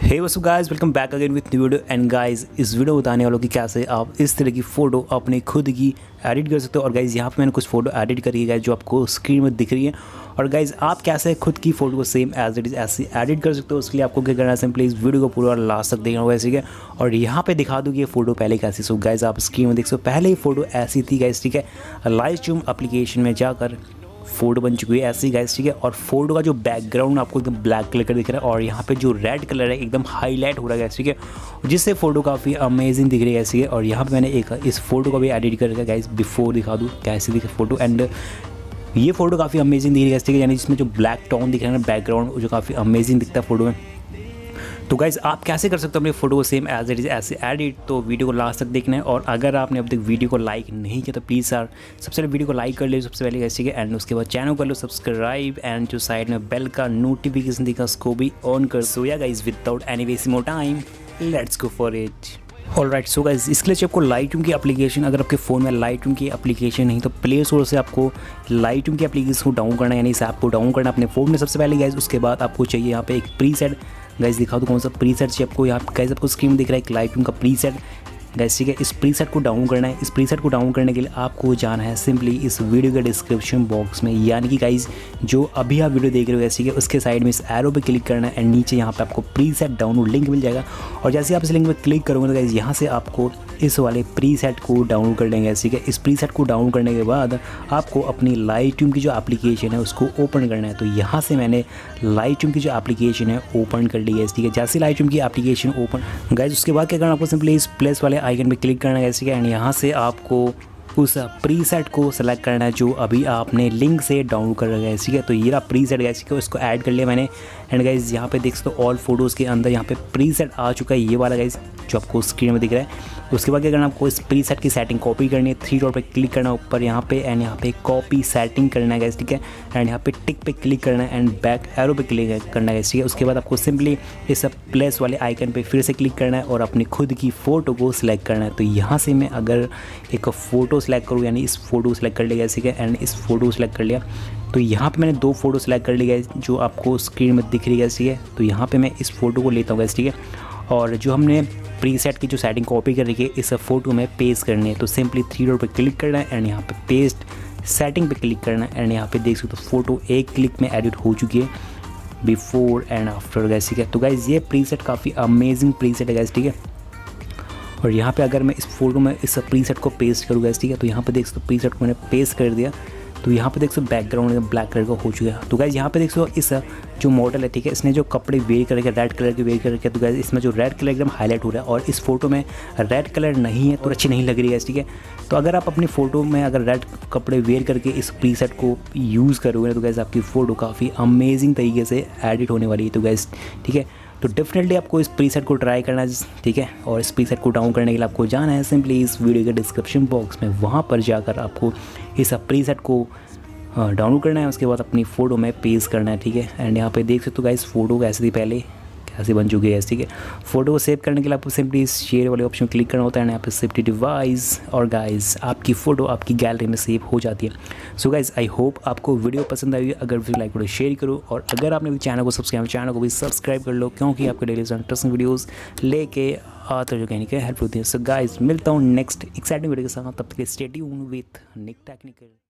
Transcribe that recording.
Hey what's up guys, welcome back again with new video. And guys, इस video में बताने वालों की कैसे आप इस तरह की फ़ोटो अपने खुद की एडिट कर सकते हो। और गाइस यहाँ पे मैंने कुछ फ़ोटो एडिट करी है गाइस, जो आपको स्क्रीन में दिख रही है। और गाइस आप कैसे खुद की फ़ोटो को सेम एज इट इज़ ऐसे एडिट कर सकते हो, उसके लिए आपको क्या करना है, सिंपली इस वीडियो को पूरा लास्ट तक देखना होगा ऐसे। ठीक है, और यहाँ पे दिखा दूँ कि ये फ़ोटो पहले कैसी। सो गाइस आप स्क्रीन में देख सकते हो, पहले ये फ़ोटो ऐसी थी गाइस। ठीक है, लाइटरूम एप्लीकेशन में जाकर फ़ोटो बन चुकी है ऐसी गाइस। ठीक है, और फोटो का जो बैकग्राउंड आपको एकदम ब्लैक कलर का दिख रहा है, और यहाँ पे जो रेड कलर है एकदम हाईलाइट हो रहा है गाइस। ठीक है, जिससे फ़ोटो काफ़ी अमेजिंग दिख रही है ऐसी है। और यहाँ पे मैंने एक इस फोटो को भी एडिट करके गाइस बिफोर दिखा दूँ कैसी दिखे फ़ोटो। एंड ये फ़ोटो काफ़ी अमेजिंग दिख रही है। ठीक है, यानी जिसमें जो ब्लैक टोन दिख रहा है ना बैकग्राउंड, जो काफ़ी अमेजिंग दिखता है फ़ोटो में। तो गाइज़ आप कैसे कर सकते हो अपनी फ़ोटो को सेम एज इट इज़ ऐसे एडिट, तो वीडियो को लास्ट तक देखना है। और अगर आपने अब तक वीडियो को लाइक नहीं किया तो प्लीज़ यार सबसे पहले वीडियो को लाइक कर लीजिए सबसे पहले गाइस। ठीक है, एंड उसके बाद चैनल कर लो सब्सक्राइब, एंड जो साइड में बेल का नोटिफिकेशन दिखा उसको भी ऑन कर। सो या guys without any wasting more time, let's go for it. Alright, so guys इसके लिए आपको लाइटरूम की एप्लीकेशन, अगर आपके फ़ोन में लाइटरूम की एप्लीकेशन नहीं तो प्ले स्टोर से आपको लाइटरूम की एप्लीकेशन को डाउन करना है, यानी इस ऐप को डाउन करना है अपने फ़ोन में सबसे पहले गाइस। उसके बाद आपको चाहिए यहाँ पे एक प्रीसेट गाइस, दिखा दो कौन सा प्रीसेट चाहिए आपको। यहाँ गाइस आपको स्क्रीन में दिख रहा है एक लाइटरूम का प्रीसेट गाइस। ठीक है, इस प्रीसेट को डाउन करना है। इस प्रीसेट को डाउन करने के लिए आपको जाना है सिंपली इस वीडियो के डिस्क्रिप्शन बॉक्स में, यानी कि गाइस जो अभी आप वीडियो देख रहे हो गाइस, ठीक है, उसके साइड में इस एरो पे क्लिक करना है एंड नीचे यहाँ पे आपको प्रीसेट डाउनलोड लिंक मिल जाएगा। और जैसे आप इस लिंक पे क्लिक करोगे तो गाइस यहाँ से आपको इस वाले प्रीसेट को डाउनलोड कर लेंगे। ठीक है, इस प्रीसेट को डाउनलोड करने के बाद आपको अपनी लाइटरूम की जो एप्लीकेशन है उसको ओपन करना है। तो यहाँ से मैंने लाइटरूम की जो एप्लीकेशन है ओपन कर ली है। ठीक है, जैसे लाइटरूम की एप्लीकेशन ओपन गाइस, उसके बाद क्या करना, आपको सिंपली इस प्लस वाले आइकन पे क्लिक करना है। ठीक है, एंड यहाँ से आपको उस प्रीसेट को सेलेक्ट करना है जो अभी आपने लिंक से डाउनलोड कर रखा है। ठीक है, तो ये रहा प्रीसेट गाइस, ठीक है, उसको ऐड कर लिया मैंने। एंड गाइस यहाँ पे देख सकते हो ऑल फोटोज़ के अंदर यहाँ पे प्रीसेट आ चुका है, ये वाला गाइस जो आपको स्क्रीन में दिख रहा है। उसके बाद क्या करना, आपको इस प्रीसेट की सेटिंग कॉपी करनी है। 3 डॉट पे क्लिक करना ऊपर यहाँ पे, एंड यहाँ पे कॉपी सेटिंग करना है गाइस। ठीक है, एंड यहाँ पे टिक पे क्लिक करना है एंड बैक एरो पे क्लिक करना है। ठीक है, उसके बाद आपको सिंपली इस प्लस वाले आइकन पे फिर से क्लिक करना है और अपनी खुद की फ़ोटो को सिलेक्ट करना है। तो यहाँ से मैं अगर एक फ़ोटो सेलेक्ट करूँ, यानी इस फोटो सेलेक्ट कर लिया। ठीक है, एंड इस फोटो सेलेक्ट कर लिया। तो यहाँ पे मैंने 2 फोटो सेलेक्ट कर ली गाइस, जो आपको स्क्रीन में दिख रही है। ठीक है, तो यहाँ पे मैं इस फोटो को लेता हूँ गाइस। ठीक है, और जो हमने प्रीसेट की जो सेटिंग कॉपी कर रखी है इस फोटो में पेस्ट करनी है। तो सिंपली 3 डॉट पे क्लिक करना है एंड यहाँ पे पेस्ट सेटिंग पे क्लिक करना है। एंड यहाँ पे देख सकते हो फोटो एक क्लिक में एडिट हो चुकी है, बिफोर एंड आफ्टर गाइस। ठीक है, तो गाइस ये प्रीसेट काफ़ी अमेजिंग प्रीसेट है गाइस। ठीक है, और यहाँ पे अगर मैं इस फोटो में इस प्रीसेट को पेस्ट करूँ गाइस, ठीक है, तो यहाँ पे देख सकते हो प्रीसेट को मैंने पेस्ट कर दिया। तो यहाँ पे देख सकते हो बैकग्राउंड ब्लैक कलर का हो चुका है। तो गाइस यहाँ पे देख सकते हो इस जो मॉडल है, ठीक है, इसने जो कपड़े वेयर करके रेड कलर के वेयर करके, तो गाइस इसमें जो रेड कलर एकदम हाईलाइट हो रहा है। और इस फोटो में रेड कलर नहीं है तो अच्छी नहीं लग रही है। ठीक है, तो अगर आप अपनी फ़ोटो में अगर रेड कपड़े वेयर करके इस प्रीसेट को यूज़ करोगे तो गाइस आपकी फ़ोटो काफ़ी अमेजिंग तरीके से एडिट होने वाली है। तो गाइस ठीक है, तो डेफिनेटली आपको इस प्रीसेट को ट्राई करना है। ठीक है, और इस प्रीसेट को डाउन करने के लिए आपको जाना है सिंपली इस वीडियो के डिस्क्रिप्शन बॉक्स में, वहाँ पर जाकर आपको इस प्रीसेट को डाउनलोड करना है। उसके बाद अपनी फ़ोटो में पेस्ट करना है। ठीक है, एंड यहाँ पे देख सकते हो गाइस फ़ोटो कैसी थी पहले, कैसी बन चुकी है। ठीक है, फ़ोटो को सेव करने के लिए आपको सिंपली इस शेयर वाले ऑप्शन क्लिक करना होता है, यहाँ पे सेफ्टी डिवाइस, और गाइस आपकी फ़ोटो आपकी गैलरी में सेव हो जाती है। सो गाइस आई होप आपको वीडियो पसंद आई। अगर वीडियो लाइक करो, शेयर करो, और अगर आपने भी चैनल को भी सब्सक्राइब कर लो, क्योंकि आपके डेली इंटरेस्टिंग वीडियोज़ लेके आते जो कहने के हेल्प होती है। सो गाइस मिलता हूँ नेक्स्ट एक्साइटिंग वीडियो के साथ, तब तक stay tuned with Nick technical.